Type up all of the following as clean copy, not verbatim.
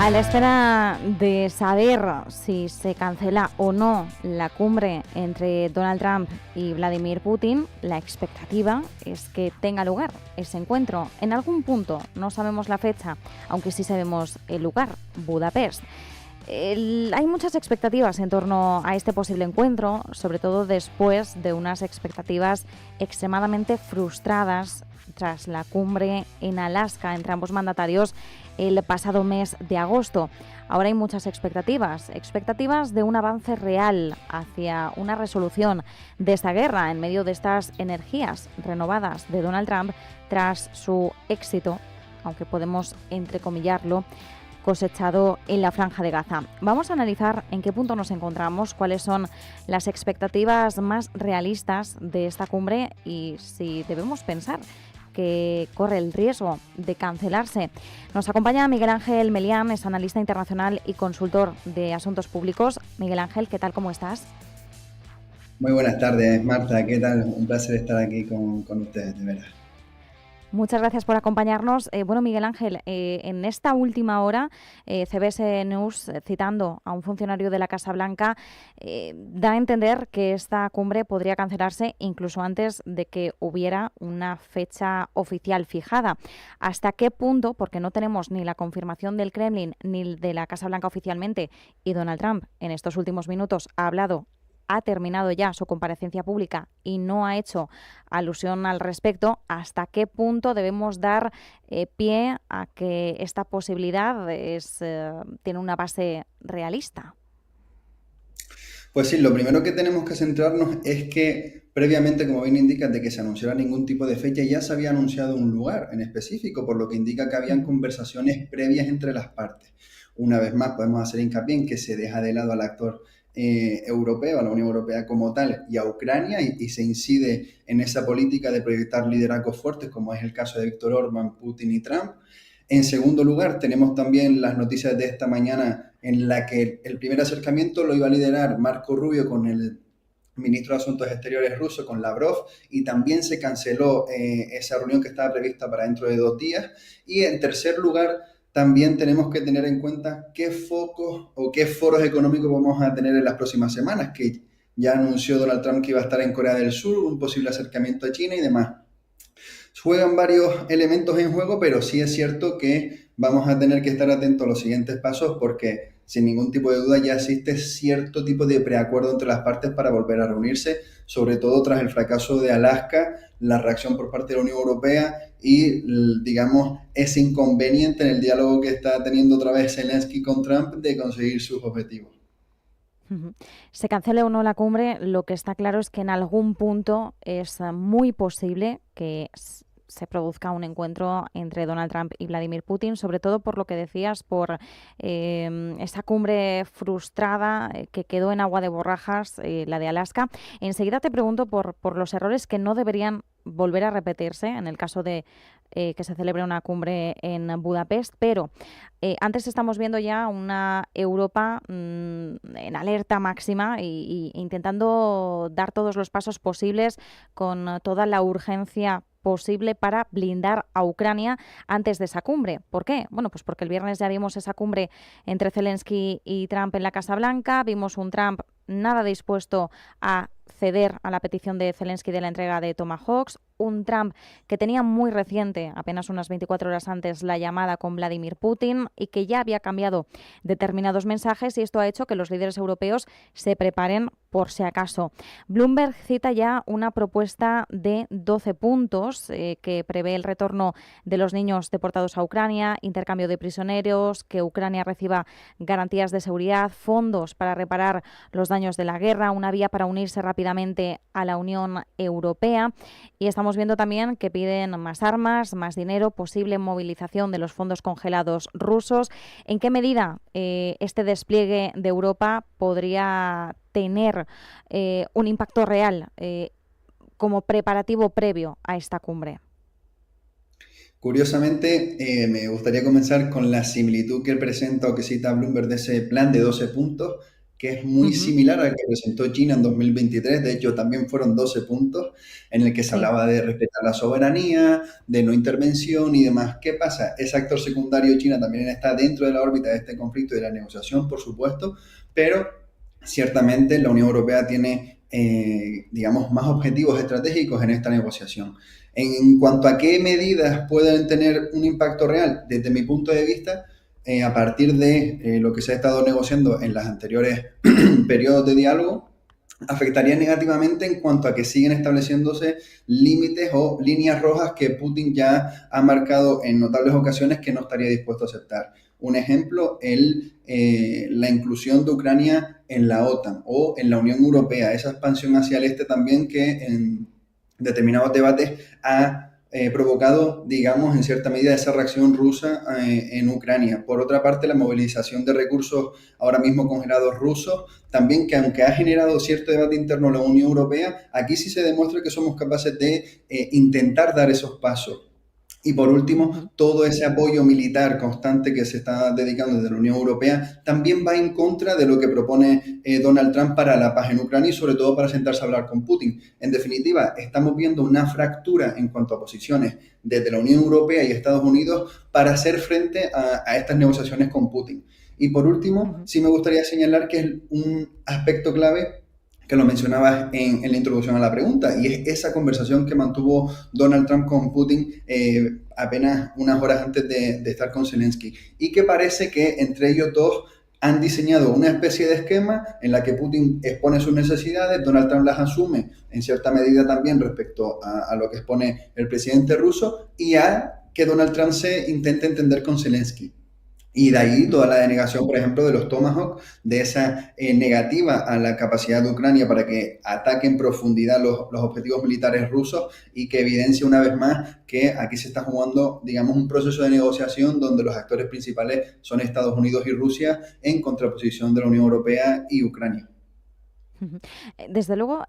A la espera de saber si se cancela o no la cumbre entre Donald Trump y Vladimir Putin, la expectativa es que tenga lugar ese encuentro. En algún punto, no sabemos la fecha, aunque sí sabemos el lugar, Budapest. Hay muchas expectativas en torno a este posible encuentro, sobre todo después de unas expectativas extremadamente frustradas tras la cumbre en Alaska entre ambos mandatarios el pasado mes de agosto. Ahora hay muchas expectativas de un avance real hacia una resolución de esta guerra en medio de estas energías renovadas de Donald Trump tras su éxito, aunque podemos entrecomillarlo, cosechado en la Franja de Gaza. Vamos a analizar en qué punto nos encontramos, cuáles son las expectativas más realistas de esta cumbre y si debemos pensar que corre el riesgo de cancelarse. Nos acompaña Miguel Ángel Melián, es analista internacional y consultor de asuntos públicos. Miguel Ángel, ¿qué tal? ¿Cómo estás? Muy buenas tardes, Marta. ¿Qué tal? Un placer estar aquí con ustedes, de verdad. Muchas gracias por acompañarnos. Bueno, Miguel Ángel, en esta última hora, CBS News, citando a un funcionario de la Casa Blanca, da a entender que esta cumbre podría cancelarse incluso antes de que hubiera una fecha oficial fijada. ¿Hasta qué punto? Porque no tenemos ni la confirmación del Kremlin ni de la Casa Blanca oficialmente, y Donald Trump en estos últimos minutos ha terminado ya su comparecencia pública y no ha hecho alusión al respecto. ¿Hasta qué punto debemos dar pie a que esta posibilidad tiene una base realista? Pues sí, lo primero que tenemos que centrarnos es que previamente, como bien indica, de que se anunciara ningún tipo de fecha, ya se había anunciado un lugar en específico, por lo que indica que habían conversaciones previas entre las partes. Una vez más, podemos hacer hincapié en que se deja de lado al actor europeo, a la Unión Europea como tal, y a Ucrania, y se incide en esa política de proyectar liderazgos fuertes, como es el caso de Víctor Orbán, Putin y Trump. En segundo lugar, tenemos también las noticias de esta mañana en la que el primer acercamiento lo iba a liderar Marco Rubio con el ministro de Asuntos Exteriores ruso, con Lavrov, y también se canceló esa reunión que estaba prevista para dentro de 2 días. Y en tercer lugar, también tenemos que tener en cuenta qué focos o qué foros económicos vamos a tener en las próximas semanas, que ya anunció Donald Trump que iba a estar en Corea del Sur, un posible acercamiento a China y demás. Juegan varios elementos en juego, pero sí es cierto que vamos a tener que estar atentos a los siguientes pasos porque sin ningún tipo de duda ya existe cierto tipo de preacuerdo entre las partes para volver a reunirse, sobre todo tras el fracaso de Alaska, la reacción por parte de la Unión Europea y, digamos, ese inconveniente en el diálogo que está teniendo otra vez Zelensky con Trump de conseguir sus objetivos. Se cancele o no la cumbre, lo que está claro es que en algún punto es muy posible que se produzca un encuentro entre Donald Trump y Vladimir Putin, sobre todo por lo que decías, por esa cumbre frustrada que quedó en agua de borrajas, la de Alaska. Enseguida te pregunto por los errores que no deberían volver a repetirse en el caso de que se celebre una cumbre en Budapest, pero antes estamos viendo ya una Europa en alerta máxima y intentando dar todos los pasos posibles con toda la urgencia posible para blindar a Ucrania antes de esa cumbre. ¿Por qué? Bueno, pues porque el viernes ya vimos esa cumbre entre Zelensky y Trump en la Casa Blanca, vimos un Trump nada dispuesto a ceder a la petición de Zelensky de la entrega de Tomahawks, un Trump que tenía muy reciente, apenas unas 24 horas antes, la llamada con Vladimir Putin y que ya había cambiado determinados mensajes, y esto ha hecho que los líderes europeos se preparen por si acaso. Bloomberg cita ya una propuesta de 12 puntos que prevé el retorno de los niños deportados a Ucrania, intercambio de prisioneros, que Ucrania reciba garantías de seguridad, fondos para reparar los daños de la guerra, una vía para unirse rápidamente a la Unión Europea. Y estamos viendo también que piden más armas, más dinero, posible movilización de los fondos congelados rusos. ¿En qué medida este despliegue de Europa podría tener un impacto real como preparativo previo a esta cumbre? Curiosamente, me gustaría comenzar con la similitud que presenta o que cita Bloomberg de ese plan de 12 puntos que es muy Ujú. similar al que presentó China en 2023. De hecho, también fueron 12 puntos en el que se Sí. hablaba de respetar la soberanía, de no intervención y demás. ¿Qué pasa? Ese actor secundario China también está dentro de la órbita de este conflicto y de la negociación, por supuesto, pero ciertamente la Unión Europea tiene, digamos, más objetivos estratégicos en esta negociación. En cuanto a qué medidas pueden tener un impacto real, desde mi punto de vista, a partir de lo que se ha estado negociando en los anteriores periodos de diálogo, afectaría negativamente en cuanto a que siguen estableciéndose límites o líneas rojas que Putin ya ha marcado en notables ocasiones que no estaría dispuesto a aceptar. Un ejemplo, la inclusión de Ucrania en la OTAN o en la Unión Europea, esa expansión hacia el este también que en determinados debates ha provocado, digamos, en cierta medida esa reacción rusa en Ucrania. Por otra parte, la movilización de recursos ahora mismo congelados rusos, también que aunque ha generado cierto debate interno en la Unión Europea, aquí sí se demuestra que somos capaces de intentar dar esos pasos. Y por último, Ujú. todo ese apoyo militar constante que se está dedicando desde la Unión Europea también va en contra de lo que propone Donald Trump para la paz en Ucrania y sobre todo para sentarse a hablar con Putin. En definitiva, estamos viendo una fractura en cuanto a posiciones desde la Unión Europea y Estados Unidos para hacer frente a estas negociaciones con Putin. Y por último, Ujú. sí me gustaría señalar que es un aspecto clave que lo mencionabas en la introducción a la pregunta, y es esa conversación que mantuvo Donald Trump con Putin apenas unas horas antes de estar con Zelensky, y que parece que entre ellos dos han diseñado una especie de esquema en la que Putin expone sus necesidades, Donald Trump las asume en cierta medida también respecto a lo que expone el presidente ruso, y a que Donald Trump se intente entender con Zelensky. Y de ahí toda Ujú. la denegación, por ejemplo, de los Tomahawk, de esa negativa a la capacidad de Ucrania para que ataque en profundidad los objetivos militares rusos, y que evidencia una vez más que aquí se está jugando, digamos, un proceso de negociación donde los actores principales son Estados Unidos y Rusia en contraposición de la Unión Europea y Ucrania. Ujú. Desde luego,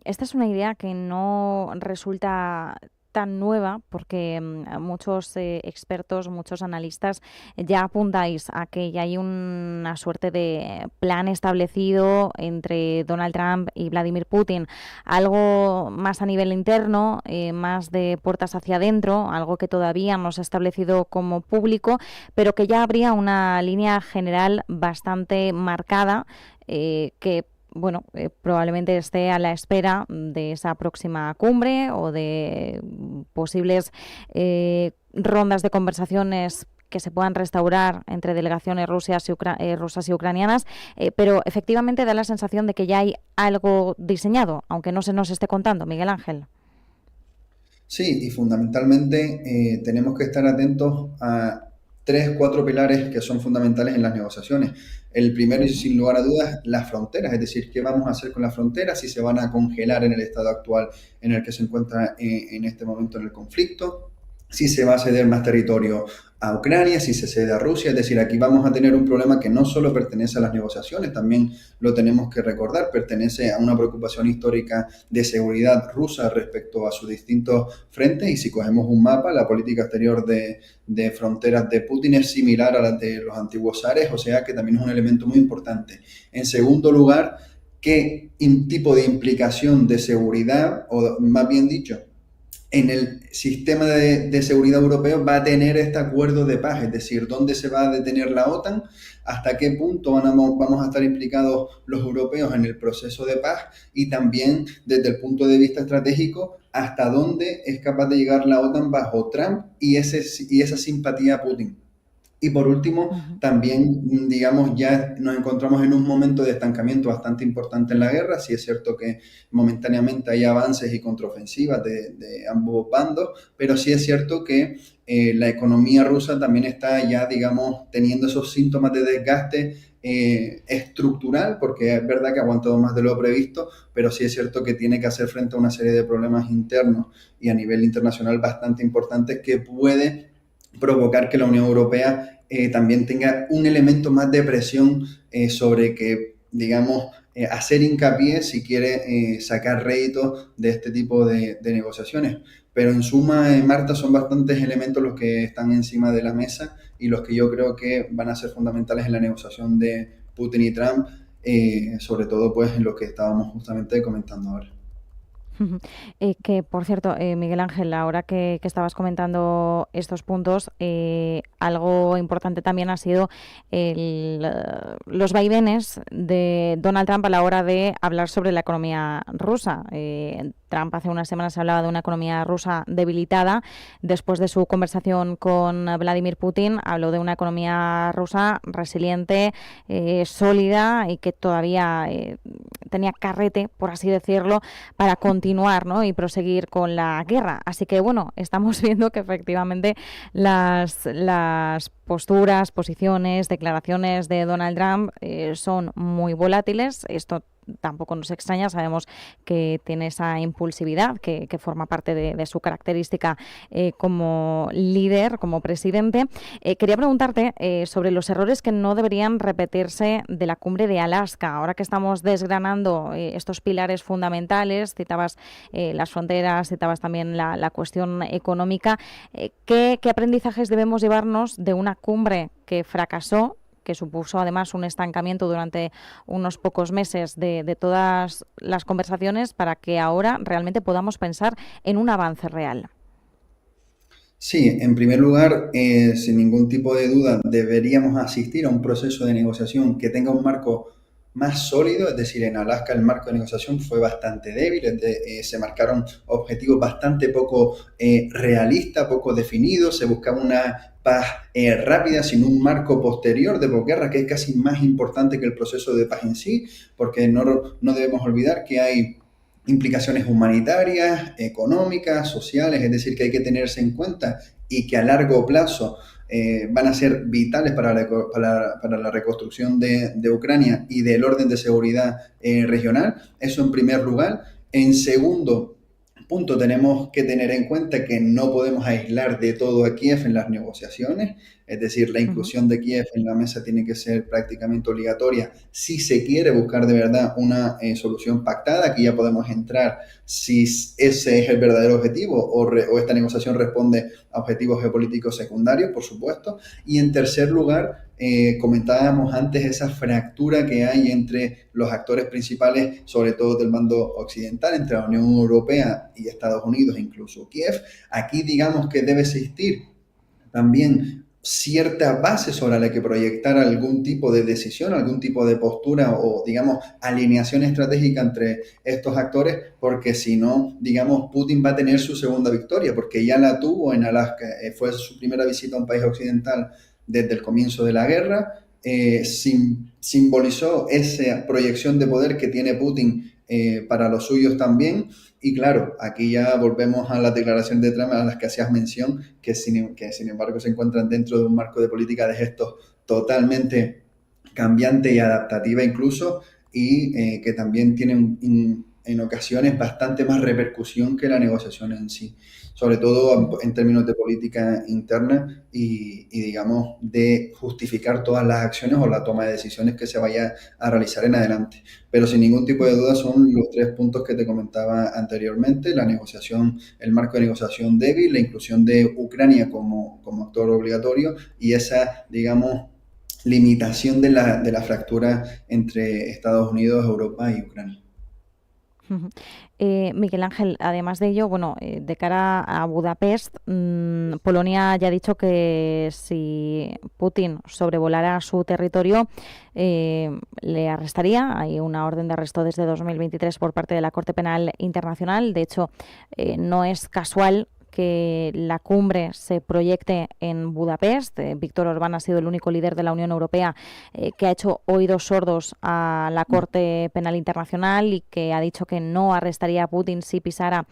esta es una idea que no resulta tan nueva porque muchos expertos, muchos analistas ya apuntáis a que ya hay una suerte de plan establecido entre Donald Trump y Vladimir Putin, algo más a nivel interno, más de puertas hacia adentro, algo que todavía no se ha establecido como público, pero que ya habría una línea general bastante marcada que bueno, probablemente esté a la espera de esa próxima cumbre o de posibles rondas de conversaciones que se puedan restaurar entre delegaciones rusas y ucranianas, pero efectivamente da la sensación de que ya hay algo diseñado, aunque no se nos esté contando, Miguel Ángel. Sí, y fundamentalmente tenemos que estar atentos a tres, cuatro pilares que son fundamentales en las negociaciones. El primero, y Ujú. sin lugar a dudas, las fronteras, es decir, qué vamos a hacer con las fronteras, si se van a congelar en el estado actual en el que se encuentra en este momento en el conflicto, si se va a ceder más territorio a Ucrania, si se cede a Rusia. Es decir, aquí vamos a tener un problema que no solo pertenece a las negociaciones, también lo tenemos que recordar, pertenece a una preocupación histórica de seguridad rusa respecto a sus distintos frentes. Y si cogemos un mapa, la política exterior de fronteras de Putin es similar a la de los antiguos zares, o sea que también es un elemento muy importante. En segundo lugar, ¿qué tipo de implicación de seguridad, o más bien dicho, en el sistema de seguridad europeo va a tener este acuerdo de paz? Es decir, dónde se va a detener la OTAN, hasta qué punto vamos a estar implicados los europeos en el proceso de paz, y también desde el punto de vista estratégico, hasta dónde es capaz de llegar la OTAN bajo Trump y esa simpatía a Putin. Y por último, Ujú. también, digamos, ya nos encontramos en un momento de estancamiento bastante importante en la guerra. Sí es cierto que momentáneamente hay avances y contraofensivas de ambos bandos, pero sí es cierto que la economía rusa también está ya, digamos, teniendo esos síntomas de desgaste estructural, porque es verdad que ha aguantado más de lo previsto, pero sí es cierto que tiene que hacer frente a una serie de problemas internos y a nivel internacional bastante importantes, que puede provocar que la Unión Europea también tenga un elemento más de presión sobre que, digamos, hacer hincapié si quiere sacar réditos de este tipo de negociaciones. Pero en suma, Marta, son bastantes elementos los que están encima de la mesa y los que yo creo que van a ser fundamentales en la negociación de Putin y Trump. sobre todo pues en lo que estábamos justamente comentando ahora. Ujú. Que, por cierto, Miguel Ángel, ahora que estabas comentando estos puntos, algo importante también ha sido los vaivenes de Donald Trump a la hora de hablar sobre la economía rusa. Trump hace unas semanas hablaba de una economía rusa debilitada. Después de su conversación con Vladimir Putin, habló de una economía rusa resiliente, sólida y que todavía tenía carrete, por así decirlo, para continuar, ¿no?, y proseguir con la guerra. Así que, bueno, estamos viendo que efectivamente las posturas, posiciones, declaraciones de Donald Trump son muy volátiles. Esto tampoco nos extraña, sabemos que tiene esa impulsividad que forma parte de su característica como líder, como presidente. Quería preguntarte sobre los errores que no deberían repetirse de la cumbre de Alaska. Ahora que estamos desgranando estos pilares fundamentales, citabas las fronteras, citabas también la cuestión económica, ¿qué aprendizajes debemos llevarnos de una cumbre que fracasó, que supuso además un estancamiento durante unos pocos meses de todas las conversaciones, para que ahora realmente podamos pensar en un avance real? Sí, en primer lugar, sin ningún tipo de duda, deberíamos asistir a un proceso de negociación que tenga un marco más sólido, es decir, en Alaska el marco de negociación fue bastante débil, se marcaron objetivos bastante poco realistas, poco definidos, se buscaba una paz rápida sin un marco posterior de posguerra que es casi más importante que el proceso de paz en sí, porque no debemos olvidar que hay implicaciones humanitarias, económicas, sociales, es decir, que hay que tenerse en cuenta y que a largo plazo van a ser vitales para la reconstrucción de Ucrania y del orden de seguridad regional. Eso en primer lugar. En segundo punto, tenemos que tener en cuenta que no podemos aislar de todo a Kiev en las negociaciones, es decir, la Uh-huh. inclusión de Kiev en la mesa tiene que ser prácticamente obligatoria si se quiere buscar de verdad una solución pactada. Aquí ya podemos entrar si ese es el verdadero objetivo o esta negociación responde a objetivos geopolíticos secundarios, por supuesto. Y en tercer lugar, comentábamos antes esa fractura que hay entre los actores principales, sobre todo del bando occidental, entre la Unión Europea y Estados Unidos, incluso Kiev. Aquí digamos que debe existir también cierta base sobre la que proyectar algún tipo de decisión, algún tipo de postura o, digamos, alineación estratégica entre estos actores, porque si no, digamos, Putin va a tener su segunda victoria, porque ya la tuvo en Alaska, fue su primera visita a un país occidental desde el comienzo de la guerra, simbolizó esa proyección de poder que tiene Putin para los suyos también. Y claro, aquí ya volvemos a las declaraciones de Trump a las que hacías mención, que sin embargo se encuentran dentro de un marco de política de gestos totalmente cambiante y adaptativa incluso, y que también tienen en ocasiones bastante más repercusión que la negociación en sí, sobre todo en términos de política interna y digamos de justificar todas las acciones o la toma de decisiones que se vaya a realizar en adelante. Pero sin ningún tipo de duda son los tres puntos que te comentaba anteriormente: la negociación, el marco de negociación débil, la inclusión de Ucrania como actor obligatorio y esa, digamos, limitación de la fractura entre Estados Unidos, Europa y Ucrania. Ujú. Miguel Ángel, además de ello, bueno, de cara a Budapest, Polonia ya ha dicho que si Putin sobrevolara su territorio, le arrestaría. Hay una orden de arresto desde 2023 por parte de la Corte Penal Internacional. De hecho, no es casual que la cumbre se proyecte en Budapest. Víctor Orbán ha sido el único líder de la Unión Europea que ha hecho oídos sordos a la Corte Penal Internacional y que ha dicho que no arrestaría a Putin si pisara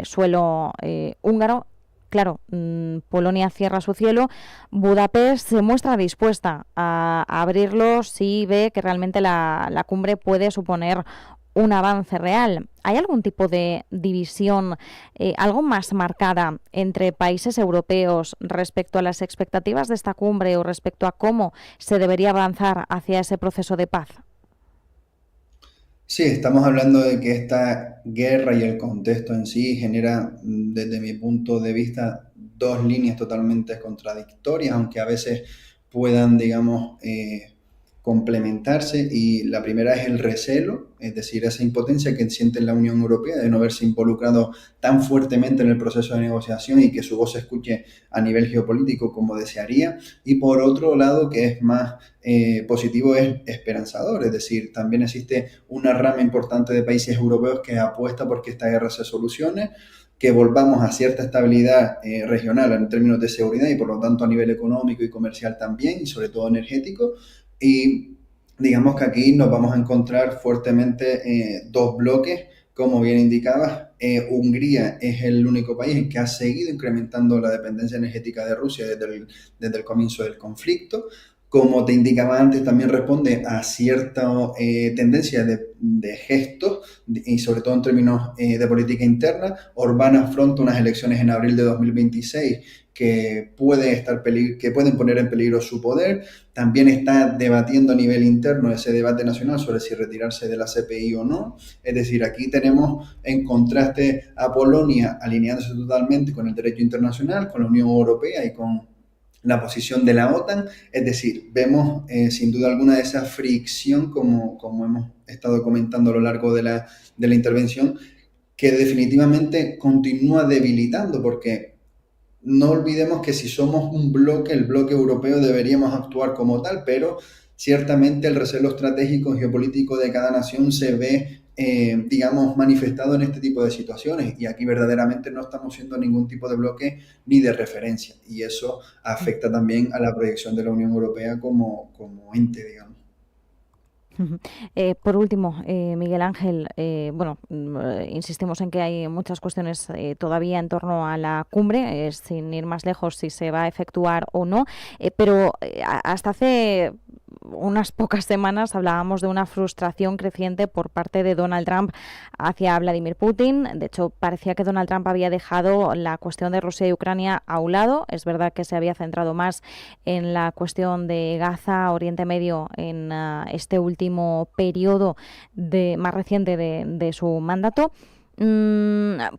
suelo húngaro. Claro, Polonia cierra su cielo. Budapest se muestra dispuesta a abrirlo si ve que realmente la cumbre puede suponer un avance real. ¿Hay algún tipo de división, algo más marcada entre países europeos respecto a las expectativas de esta cumbre o respecto a cómo se debería avanzar hacia ese proceso de paz? Sí, estamos hablando de que esta guerra y el contexto en sí genera, desde mi punto de vista, dos líneas totalmente contradictorias, aunque a veces puedan, digamos, complementarse, y la primera es el recelo, es decir, esa impotencia que siente la Unión Europea de no verse involucrado tan fuertemente en el proceso de negociación y que su voz se escuche a nivel geopolítico como desearía. Y por otro lado, que es más positivo, es esperanzador, es decir, también existe una rama importante de países europeos que apuesta porque esta guerra se solucione, que volvamos a cierta estabilidad regional en términos de seguridad y por lo tanto a nivel económico y comercial también, y sobre todo energético. Y digamos que aquí nos vamos a encontrar fuertemente dos bloques, como bien indicabas. Hungría es el único país que ha seguido incrementando la dependencia energética de Rusia desde el comienzo del conflicto. Como te indicaba antes, también responde a cierta tendencia de gestos, y sobre todo en términos de política interna. Orbán afronta unas elecciones en abril de 2026 que pueden poner en peligro su poder. También está debatiendo a nivel interno ese debate nacional sobre si retirarse de la CPI o no. Es decir, aquí tenemos en contraste a Polonia alineándose totalmente con el derecho internacional, con la Unión Europea y con la posición de la OTAN. Es decir, vemos sin duda alguna esa fricción, como hemos estado comentando a lo largo de la intervención, que definitivamente continúa debilitando, porque no olvidemos que si somos un bloque, el bloque europeo, deberíamos actuar como tal, pero ciertamente el recelo estratégico y geopolítico de cada nación se ve, digamos, manifestado en este tipo de situaciones, y aquí verdaderamente no estamos siendo ningún tipo de bloque ni de referencia, y eso afecta también a la proyección de la Unión Europea como ente, digamos. Por último, Miguel Ángel, insistimos en que hay muchas cuestiones todavía en torno a la cumbre, sin ir más lejos si se va a efectuar o no, pero hasta hace unas pocas semanas hablábamos de una frustración creciente por parte de Donald Trump hacia Vladimir Putin. De hecho, parecía que Donald Trump había dejado la cuestión de Rusia y Ucrania a un lado. Es verdad que se había centrado más en la cuestión de Gaza, Oriente Medio, en este último periodo más reciente de su mandato.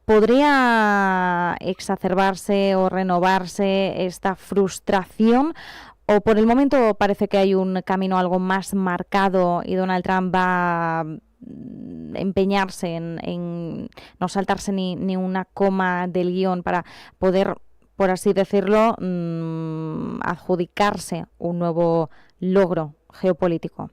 ¿Podría exacerbarse o renovarse esta frustración? ¿O por el momento parece que hay un camino algo más marcado y Donald Trump va a empeñarse en no saltarse ni una coma del guión para poder, por así decirlo, adjudicarse un nuevo logro geopolítico?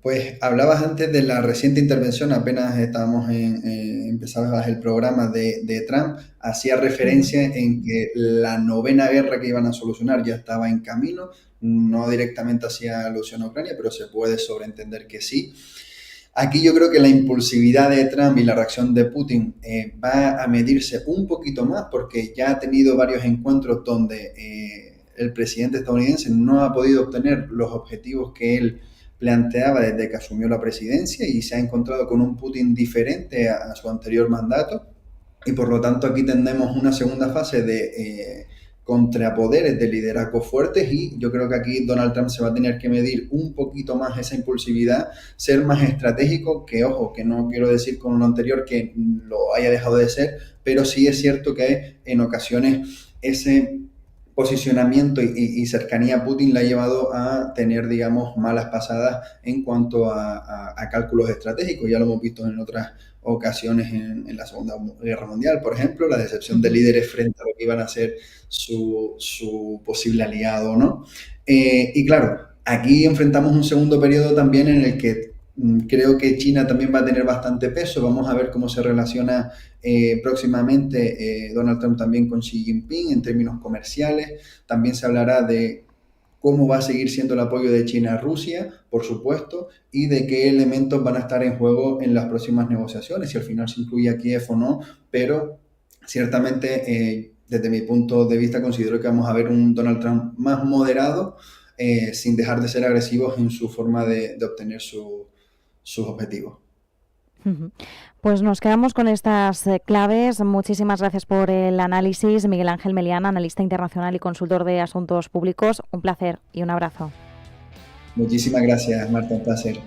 Pues hablabas antes de la reciente intervención, apenas estábamos empezabas el programa de Trump, hacía referencia en que la novena guerra que iban a solucionar ya estaba en camino. No directamente hacía alusión a Ucrania, pero se puede sobreentender que sí. Aquí yo creo que la impulsividad de Trump y la reacción de Putin va a medirse un poquito más, porque ya ha tenido varios encuentros donde el presidente estadounidense no ha podido obtener los objetivos que él planteaba desde que asumió la presidencia, y se ha encontrado con un Putin diferente a su anterior mandato, y por lo tanto aquí tenemos una segunda fase de contrapoderes de liderazgo fuertes, y yo creo que aquí Donald Trump se va a tener que medir un poquito más esa impulsividad, ser más estratégico, que ojo, que no quiero decir con lo anterior que lo haya dejado de ser, pero sí es cierto que en ocasiones ese posicionamiento y cercanía a Putin le ha llevado a tener, digamos, malas pasadas en cuanto a cálculos estratégicos. Ya lo hemos visto en otras ocasiones en la Segunda Guerra Mundial, por ejemplo, la decepción de líderes frente a lo que iban a ser su posible aliado, ¿no? Y claro, aquí enfrentamos un segundo periodo también en el que creo que China también va a tener bastante peso. Vamos a ver cómo se relaciona próximamente Donald Trump también con Xi Jinping en términos comerciales. También se hablará de cómo va a seguir siendo el apoyo de China a Rusia, por supuesto, y de qué elementos van a estar en juego en las próximas negociaciones, si al final se incluye a Kiev o no, pero ciertamente desde mi punto de vista considero que vamos a ver un Donald Trump más moderado, sin dejar de ser agresivos en su forma de obtener sus objetivos. Pues nos quedamos con estas claves. Muchísimas gracias por el análisis, Miguel Ángel Melián, analista internacional y consultor de asuntos públicos. Un placer y un abrazo. Muchísimas gracias, Marta, un placer.